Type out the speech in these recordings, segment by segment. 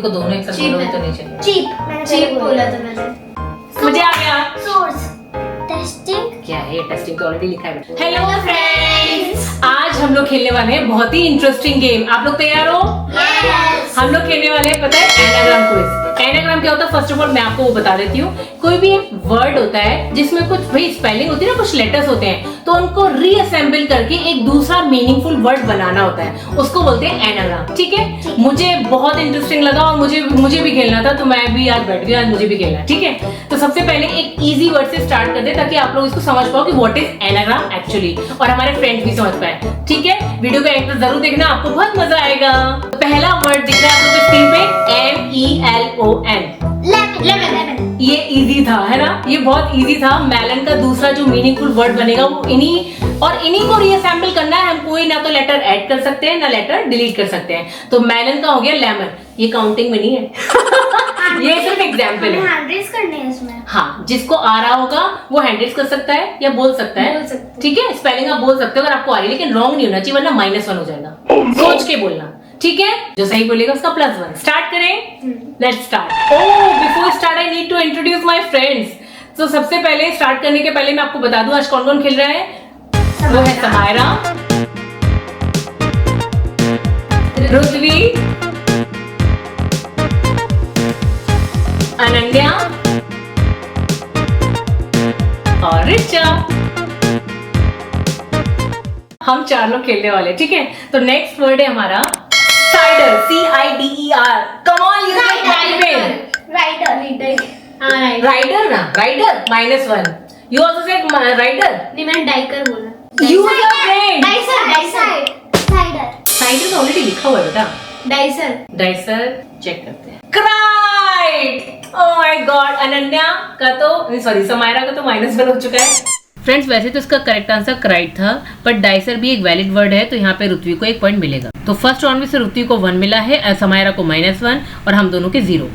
देखो दोनों एक साथ बोलोगे तो नहीं चलेगा। चीप बोला तो मैंने। मुझे आ गया। सोर्स टेस्टिंग क्या है? टेस्टिंग तो ऑलरेडी लिखा है। हेलो फ्रेंड्स, आज हम लोग खेलने वाले हैं बहुत ही इंटरेस्टिंग गेम। आप लोग तैयार हो? यस हम लोग खेलने वाले हैं, पता है, एनाग्राम क्विज। एनाग्राम क्या होता है? फर्स्ट ऑफ ऑल मैं आपको वो बता देती हूँ। कोई भी एक वर्ड होता है जिसमें कुछ भाई स्पेलिंग होती है ना, कुछ लेटर्स होते हैं, तो उनको रीअसेंबल करके एक दूसरा मीनिंगफुल वर्ड बनाना होता है, उसको बोलते हैं एनाग्राम। ठीक है? मुझे बहुत इंटरेस्टिंग लगा और मुझे भी खेलना था, तो मैं भी आज बैठ गई, आज मुझे भी खेलना है। ठीक है? तो सबसे पहले एक इजी वर्ड से स्टार्ट करते हैं ताकि आप लोग इसको समझ पाओ कि व्हाट इज एनाग्राम एक्चुअली, और हमारे फ्रेंड्स भी समझ पाए। ठीक है? वीडियो का एंड तक जरूर देखना, आपको बहुत मजा आएगा। पहला वर्ड दिख रहा है आप लोग स्क्रीन पे, MELON। लेमन ये इजी था, है ना? ये बहुत इजी था। मेलन का दूसरा जो मीनिंगफुल वर्ड बनेगा वो इन्हीं को रीअसेंबल करना है। हम कोई ना तो लेटर ऐड कर सकते हैं ना लेटर डिलीट कर सकते हैं। तो मेलन का हो गया लेमन। ये काउंटिंग में नहीं है। ये सिर्फ एग्जांपल है। हैंड रेज करने हैं इसमें। हाँ, जिसको आ रहा होगा वो हैंड रेज कर सकता है या बोल सकता है। बोल सकते हैं। ठीक है? स्पेलिंग आप बोल सकते हो अगर आपको आ रही है, लेकिन रॉन्ग नहीं होना चाहिए वरना -1 हो जाएगा। सोच के बोलना। ठीक है? जो सही बोलेगा उसका +1। स्टार्ट करें? Let's start. Oh, before start I need to introduce my friends. तो सबसे पहले स्टार्ट करने के पहले मैं आपको बता दूं आज कौन कौन खेल रहा है। वो है समायरा, रुद्वी, अनन्या और रिचा। हम 4 लोग खेलने वाले। ठीक है? तो नेक्स्ट वर्ड है हमारा cider, CIDER। Come on, you can type in. Rider हाँ राइट। राइडर ना, rider -1। You also said rider. नहीं मैंने डाइकर बोला। Use your brain. Cider cider तो ऑलरेडी लिखा हुआ है बेटा। डाइसर। डाइसर चेक करते हैं। क्राइट। Oh my god. अनन्या का तो सॉरी समायरा का तो -1 हो चुका है। फ्रेंड्स, वैसे तो इसका करेक्ट आंसर क्राइट था, बट डाइसर भी एक वैलिड वर्ड है, तो यहाँ पे ऋत्वी को 1 पॉइंट मिलेगा। तो फर्स्ट राउंड में से ऋत्वी को 1 मिला है, समायरा को -1 और हम दोनों के 0।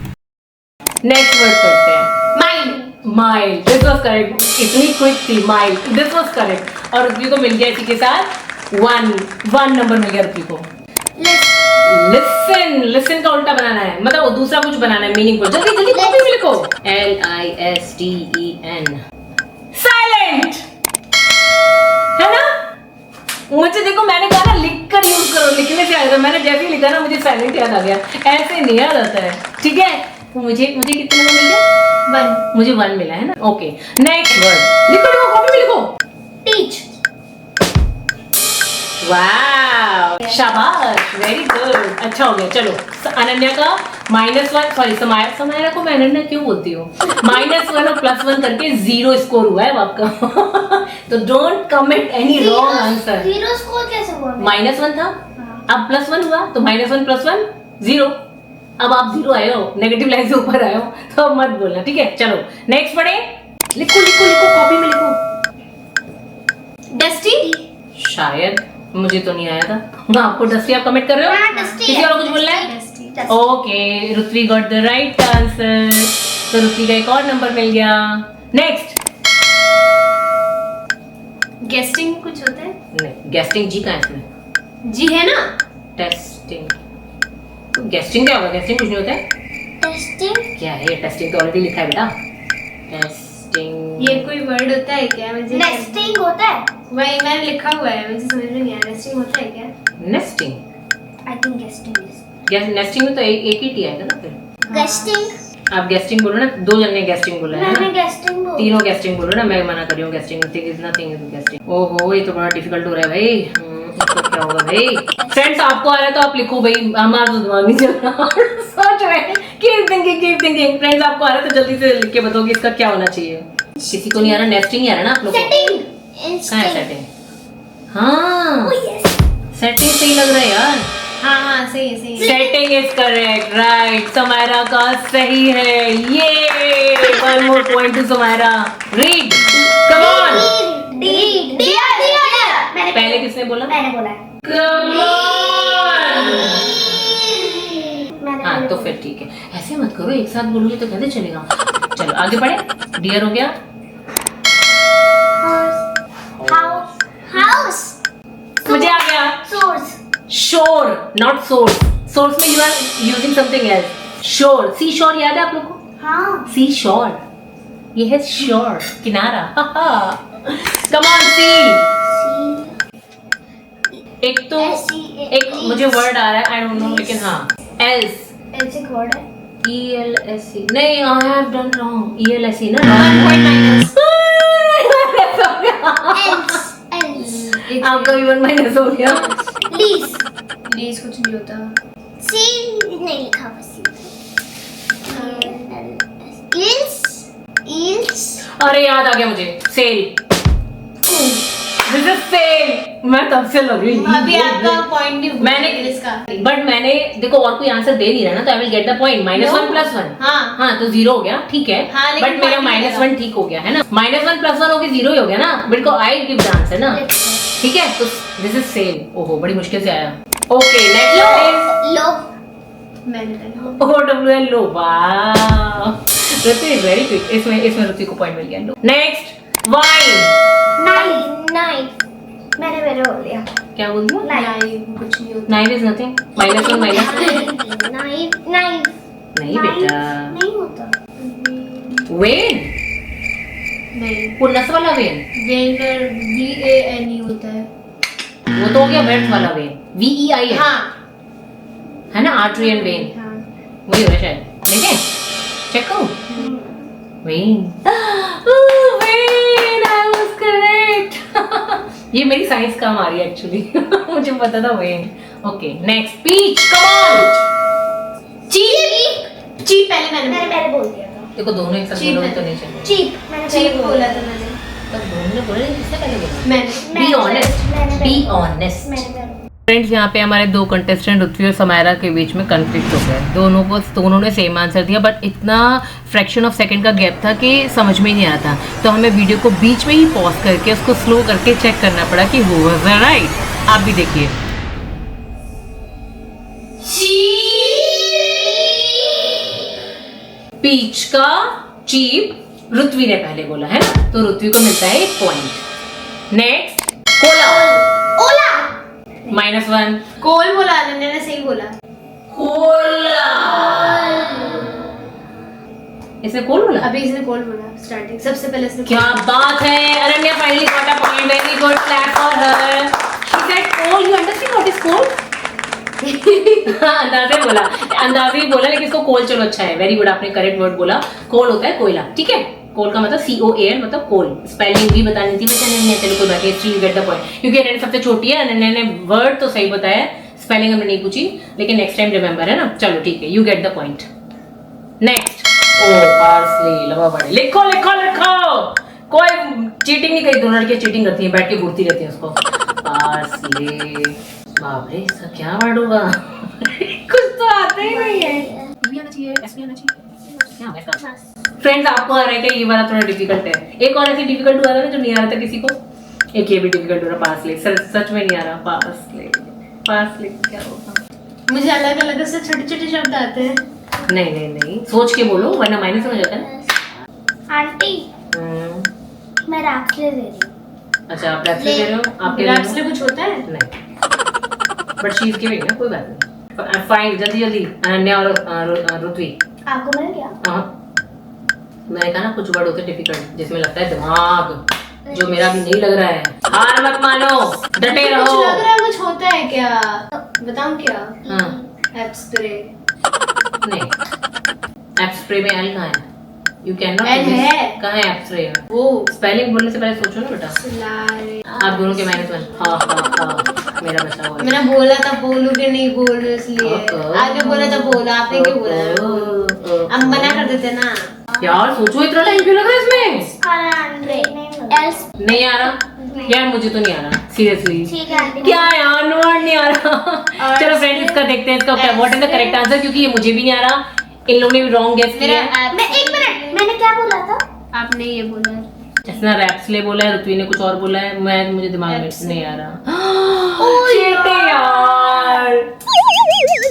नेक्स्ट वर्ड करते हैं माइल। This was correct. इतनी क्विक थी। Mile, this was correct. और ऋत्वी को मिल गया इसी के साथ 1 नंबर मिल गया ऋत्वी को। लिसन का उल्टा बनाना है, मतलब दूसरा कुछ बनाना है मीनिंगफुल। जल्दी जल्दी कॉपी में लिखो। LISTEN। साइलेंट, है ना? मुझे देखो, मैंने कहा ना लिख कर यूज करो, लिखने से आएगा। मैंने जैसे ही लिखा ना मुझे साइलेंट याद आ गया। ऐसे नहीं याद आता है। ठीक है? तो मुझे कितने नंबर मिल गया? 1। मुझे 1 मिला है ना। ओके, नेक्स्ट वर्ड लिखो कॉपी में लिखो। टीच वाव, शाबाश, वेरी गुड। अच्छा हो गया। चलो, अनन्या का -1, सॉरी समायरा को मैं अनन्या क्यों बोलती हूँ? -1 और +1 करके 0 स्कोर हुआ है आपका। तो don't comment any wrong answer. Zero score कैसे हुआ? -1 था, अब +1 हुआ, तो -1 +1 0। अब आप 0 आए हो, नेगेटिव लाइन से ऊपर आए हो, तो अब मत बोलना। ठीक है? चलो नेक्स्ट पढ़े। लिखो कॉपी में लिखो। डस्टी। शायद, मुझे तो नहीं आया था। मैं आपको डस्टी, आप कमेंट कर रहे हो? हाँ, डस्टी किसी है। और कुछ बोलना है? Dusty. Okay, Ritvi got the right answer. तो ऋत्वी का एक और नंबर मिल गया। नेक्स्ट। गेस्टिंग कुछ होता है? नहीं, गेस्टिंग जी का है इसमें। जी है ना? टेस्टिंग। तो गेस्टिंग क्या होगा? गेस्टिंग कुछ नहीं होता है। टेस्टिंग क्या है? टेस्टिंग तो ऑलरेडी लिखा है बेटा। टेस्टिंग। ये कोई वर्ड होता है क्या? मुझे नेस्टिंग होता है। वही मैंने लिखा हुआ है, मुझे समझ में नहीं आया। नेस्टिंग होता है क्या? Nesting. I think guessing is nesting में तो एक ही टी आएगा ना फिर। गेस्टिंग। आप गेस्टिंग बोलो ना। 2 जन ने गेस्टिंग बोला है मैंने ना? गेस्टिंग बोला। तीनों गेस्टिंग बोलो ना। मैं मना कर रही हूँ गेस्टिंग। Nothing is गेस्टिंग। ओहो, ये तो बड़ा डिफिकल्ट हो रहा है भाई। इसको क्या होगा भाई? फ्रेंड्स, आपको आ रहा है तो आप लिखो भाई, हमारा तो दिमाग नहीं चल रहा। सोच रहे हैं, कीप थिंकिंग। फ्रेंड्स, आपको आ रहा है तो जल्दी से लिख के बताओ कि इसका क्या होना चाहिए। किसी को नहीं आ रहा? नेस्टिंग ही आ रहा है ना आप लोगों को? सेटिंग कहाँ है सेटिंग? हाँ, यस सेटिंग सही लग रहा है यार। हाँ सही है। Setting is correct, right. Samaira का सही है। ये 1 more point two Samaira. Read, come on. मैंने पहले किसने बोला? मैंने बोला। Come on. मैंने हाँ, तो फिर ठीक है। ऐसे मत करो, एक साथ बोलोगे तो कैसे चलेगा। चलो आगे बढ़े। डियर हो गया। हाउस मुझे आ गया। Source shore, not source. Source में you are using something else. Shore, sea शोर याद है आप लोग को? हाँ। सी शोर, ये है शोर, किनारा। कम ऑन सी। एक तो एक मुझे वर्ड आ रहा है, आई डोंट नो, लेकिन हाँ एल्स। एल्स एक वर्ड है। ELSE नहीं, I have done wrong. ELSE ना, 1 point minus। एल्स आपका भी 1 माइनस हो गया। लीज प्लीज कुछ नहीं होता। सी नहीं लिखा बस ईल्स ईल्स। अरे याद आ गया मुझे, सेल। This is cell. मैं तब से लग रही अभी आपका पॉइंट नहीं मैंने इसका। बट मैंने देखो और कोई आंसर दे नहीं रहा ना, तो I will get the point. -1 + 1। हाँ तो 0 हो गया, ठीक है। हाँ, लेकिन बट मेरा point नहीं -1 ठीक हो गया है ना। -1 + 1 हो गया, 0 ही हो गया ना, बिल्कुल आई गिव द आंसर ना, ठीक है। तो दिस इज सेल। ओहो बड़ी मुश्किल से आया। ओके नेक्स्ट लो मैंने पहले इज OWL लो। वाह ऋतु इज वेरी क्विक। इसमें ऋतु को पॉइंट मिल गया। लो नेक्स्ट वाइन। नाइफ मैंने बोल दिया। क्या बोल दिया? नहीं कुछ नहीं होता। 9 is nothing. -1 minus knife knife नहीं बेटा, नहीं होता। वेन, नहीं पुनस वाला वेन, वेनर VANE होता है। वो तो हो गया वेट वाला वेन, VEI है, हाँ है ना, आर्टरी एंड वेन, हाँ वही हो रहा है शायद। देखें, चेक करूं। When, when, I was correct. ये मेरी साइंस काम आ रही है एक्चुअली। मुझे पता था when. Okay next, peach, come on. Cheap cheap पहले मैंने पहले बोल दिया था। देखो दोनों एक साथ Cheap बोलो है। तो नहीं चलेगा। चीप मैंने चीप पहले बोला था मैंने। तब दोनों ने बोला, लेकिन किसने पहले बोला? मैंने बी ऑनेस्ट, बी ऑनेस्ट। मैंने फ्रेंड्स, यहाँ पे हमारे दो कंटेस्टेंट ऋत्वी और समायरा के बीच में कन्फ्लिक्ट हो गया। दोनों ने सेम आंसर दिया, बट इतना फ्रैक्शन ऑफ सेकंड का गैप था कि समझ में ही नहीं आता। तो हमें वीडियो को बीच में ही पॉज करके उसको स्लो करके चेक करना पड़ा कि वो वाज राइट। आप भी देखिए। पीच का चीप ऋत्वी ने पहले बोला है ना, तो ऋत्वी को मिलता है 1 पॉइंट। नेक्स्ट, कोला, ओला -1। कोल बोला, अनन्या ने सही बोला। कोला, इसने कोल बोला। अभी इसने कोल बोला स्टार्टिंग, सबसे पहले इसने क्या बात है, Ananya finally got a point. Very good, clap for her. She said coal. You understand what is coal? अंदाजे बोला, अंदाजे ही बोला, लेकिन इसको कोल चलो अच्छा है। वेरी गुड, आपने करेक्ट वर्ड बोला। कोल होता है कोयला, ठीक है। कोल का मतलब COAL, मतलब कोल। स्पेलिंग भी बतानी थी बच्चा ने। चलो कोई बात नहीं, स्टिल गेट द पॉइंट, क्योंकि अनन्या सबसे छोटी है। अनन्या ने वर्ड तो सही बताया, स्पेलिंग हमने नहीं पूछी, लेकिन नेक्स्ट टाइम रिमेंबर है ना। चलो ठीक है, you get the point. Next, oh parsley, लवा बड़े। लिखो लिखो लिखो, कोई चीटिंग नहीं करी। दोनों लड़कियां चीटिंग करती हैं, बैठ के घूरती रहती हैं उसको। पार्सले, बाप रे, इसका क्या वर्ड होगा? कुछ तो आता ही नहीं है। भी आना चाहिए, ऐसे भी आना चाहिए। क्या होगा इसका? फ्रेंड्स, आपको आ रहा है क्या? ये वाला थोड़ा डिफिकल्ट है। एक और ऐसे डिफिकल्ट हुआ था ना जो नहीं आ रहा था किसी को। एक ये भी डिफिकल्ट हो रहा, पार्सले। सच में नहीं आ रहा। पार्सले, पार्सले क्या होगा? मुझे अलग अलग से छोटे छोटे शब्द आते हैं। नहीं नहीं नहीं, सोच के बोलो, वरना माइनस हो जाता है ना। आंटी मैं राखले दे रही हूँ। अच्छा, आप रैप्स ले रहे हो? आप ले रैप्स रहे में कुछ होता है? हो? नहीं, बट शी इज गिविंग ना, कोई बात नहीं। फाइन, जल्दी जल्दी। अनन्या और ऋत्वी। आपको मिल गया? हाँ, मैंने कहा ना कुछ वर्ड होते डिफिकल्ट, जिसमें लगता है दिमाग, जो मेरा भी नहीं लग रहा है। हार मत मानो, डटे कुछ रहो। लग रहा है, कुछ होता है क्या? बताऊं क्या? हाँ, एप स्प्रे। नहीं, एप स्प्रे में एल कहाँ है? You can not. L है। कहाँ है एप स्प्रे? वो स्पेलिंग बोलने से पहले सोचो ना बेटा। सुलारे। आप दोनों के -1। हाँ हाँ हाँ, मेरा बचा हुआ है। मैंने बोला था बोलू के नहीं बोल रहे, इसलिए आगे बोला था बोला। आपने क्यों बोला? हम मना कर देते ना। यार सोचो, इतना टाइम क्यों लगा इसमें? एल्स नहीं आ रहा यार, मुझे तो नहीं आ रहा सीरियसली। ठीक है आंटी। क्या यार, वर्ड नहीं आ रहा। चलो फ्रेंड्स, इसका देखते हैं, इसका what is the correct answer, क्योंकि ये मुझे भी नहीं आ रहा। इन लोगों ने भी रॉन्ग गेस किया है। मैं 1 मिनट, मैंने क्या बोला था? आपने ये बोला। इसने रैप्सले बोला है, ऋत्वी ने कुछ और बोला है। मुझे दिमाग में Rhapsody। नहीं आ रहा। Shit यार,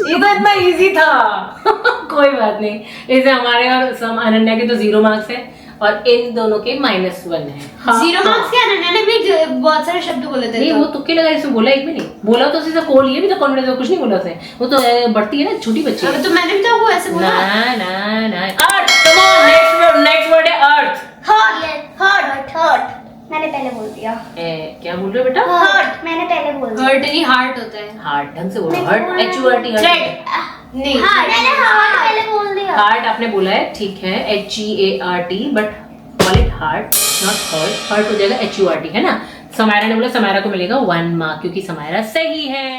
ये तो इतना इजी था। कोई बात नहीं, इसे हमारे और अनन्या के तो 0 मार्क्स है, और इन दोनों के -1 है। हाँ, 0 मार्क्स क्या है? मैंने भी बहुत सारे शब्द बोले थे। नहीं वो तुक्के लगा, इसमें बोला एक भी नहीं बोला, तो सीधा कोल ये भी तो कॉन्फिडेंस कुछ नहीं बोला उसने, वो तो बढ़ती है ना, छोटी बच्ची है। तो मैंने भी तो वो ऐसे बोला। ना अर्थ, कम ऑन, नेक्स्ट वर्ड है अर्थ। हर्ट मैंने पहले बोल दिया। क्या बोल रहे हो बेटा? हर्ट मैंने पहले बोल दिया। हर्ट नहीं, हार्ट होता है। हार्ट, ढंग से बोलो, नहीं, हर्ट, HURT, थ्रेड नहीं, मैंने हार्ट पहले बोल दिया। हार्ट आपने बोला है, ठीक है, HEART, but call it heart, not hurt. Hurt हो जाएगा HURT, है ना। समायरा ने बोला, समायरा को मिलेगा 1 मार्क क्योंकि समायरा सही है।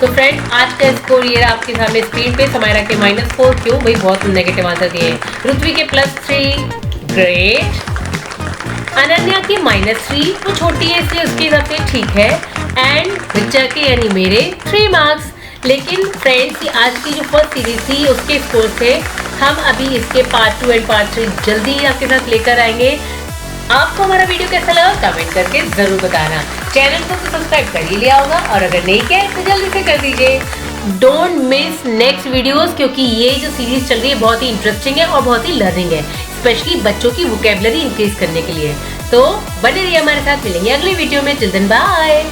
तो फ्रेंड, आज का स्कोर ये रहा आपके सामने स्क्रीन पे। समायरा के -4, क्यों भाई, बहुत नेगेटिव आंसर दिए। ऋत्वी के +3, ग्रेट। अनन्या की -3, वो छोटी है इसलिए उसके हिसाब से ठीक है। एंड रिचा के यानी मेरे 3 मार्क्स। लेकिन फ्रेंड्स, की आज की जो फर्स्ट सीरीज थी उसके स्कोर से हम अभी इसके पार्ट 2 एंड पार्ट 3 जल्दी ही आपके साथ लेकर आएंगे। आपको हमारा वीडियो कैसा लगा कमेंट करके जरूर बताना। चैनल को तो सब्सक्राइब कर ही लिया होगा, और अगर नहीं किया है तो जल्दी से कर दीजिए। डोंट मिस नेक्स्ट वीडियोस, क्योंकि ये जो सीरीज चल रही है बहुत ही इंटरेस्टिंग है और बहुत ही लर्निंग है, स्पेशली बच्चों की वोकेबलरी इंक्रीज करने के लिए। तो बने रहिए हमारे साथ, मिलेंगे अगले वीडियो में। Till then bye.